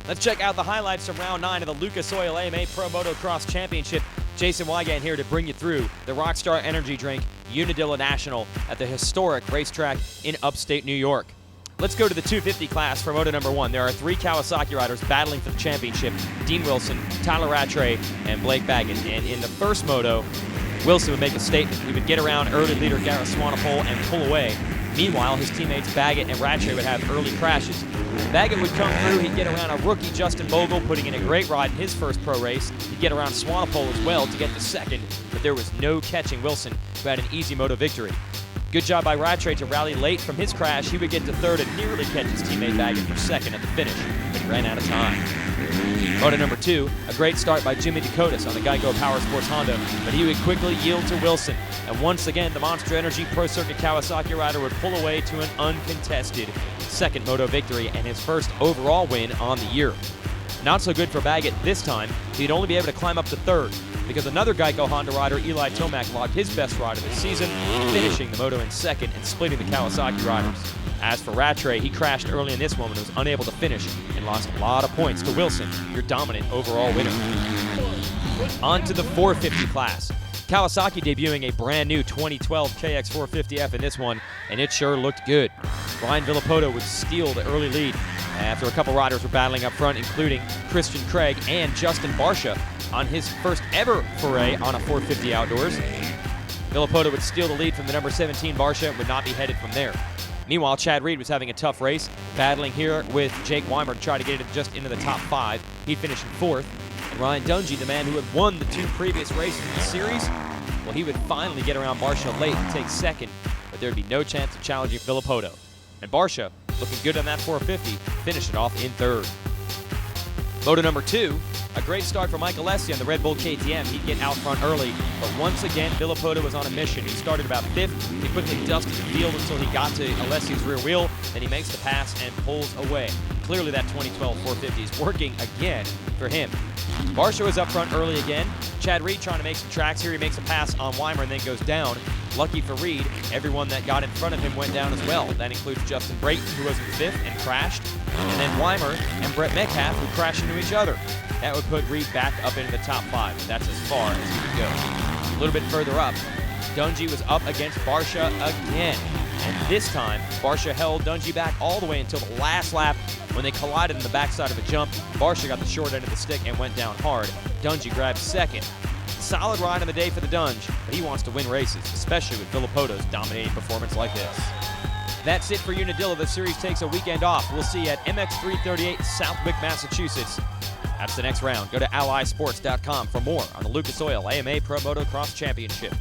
Let's check out the highlights from round 9 of the Lucas Oil AMA Pro Motocross Championship. Jason Wygant here to bring you through the Rockstar Energy Drink Unadilla National at the historic racetrack in upstate New York. Let's go to the 250 class for moto number 1. There are 3 Kawasaki riders battling for the championship: Dean Wilson, Tyler Rattray, and Blake Baggett. And in the first moto, Wilson would make a statement. He would get around early leader Garrett Swanepoel and pull away. Meanwhile, his teammates Baggett and Rattray would have early crashes. Baggett would come through, he'd get around a rookie Justin Bogle, putting in a great ride in his first pro race. He'd get around Swanepoel as well to get to second, but there was no catching Wilson, who had an easy moto victory. Good job by Rattray to rally late from his crash. He would get to third and nearly catch his teammate Baggett for second at the finish, but he ran out of time. Moto number 2, a great start by Jimmy Dakotas on the Geico Power Sports Honda, but he would quickly yield to Wilson. And once again, the Monster Energy Pro Circuit Kawasaki rider would pull away to an uncontested second moto victory and his first overall win on the year. Not so good for Baggett this time. He'd only be able to climb up to third because another Geico Honda rider, Eli Tomac, logged his best ride of the season, finishing the moto in second and splitting the Kawasaki riders. As for Rattray, he crashed early in this one and was unable to finish and lost a lot of points to Wilson, your dominant overall winner. On to the 450 class. Kawasaki debuting a brand new 2012 KX450F in this one, and it sure looked good. Ryan Villopoto would steal the early lead after a couple riders were battling up front, including Christian Craig and Justin Barcia on his first ever foray on a 450 outdoors. Villopoto would steal the lead from the number 17 Barcia and would not be headed from there. Meanwhile, Chad Reed was having a tough race, battling here with Jake Weimer to try to get it just into the top 5. He'd finish in 4th. And Ryan Dungey, the man who had won the 2 previous races in the series, well, he would finally get around Barcia late and take second, but there'd be no chance of challenging Villopoto. And Barcia, looking good on that 450, finished it off in 3rd. Moto number 2, a great start for Mike Alessi on the Red Bull KTM. He'd get out front early, but once again, Villopoto was on a mission. He started about 5th. He quickly dusted the field until he got to Alessi's rear wheel. Then he makes the pass and pulls away. Clearly that 2012 450 is working again for him. Barcia was up front early again. Chad Reed trying to make some tracks here. He makes a pass on Weimer and then goes down. Lucky for Reed, everyone that got in front of him went down as well. That includes Justin Brayton, who was in 5th and crashed, and then Weimer and Brett Metcalf, who crashed into each other. That would put Reed back up into the top 5. That's as far as he could go. A little bit further up, Dungey was up against Barcia again. And this time, Barcia held Dungey back all the way until the last lap when they collided in the backside of a jump. Barcia got the short end of the stick and went down hard. Dungey grabbed second. Solid ride on the day for the Dunge, but he wants to win races, especially with Villopoto's dominating performance like this. That's it for Unadilla. The series takes a weekend off. We'll see you at MX338 Southwick, Massachusetts. That's the next round. Go to allysports.com for more on the Lucas Oil AMA Pro Motocross Championship.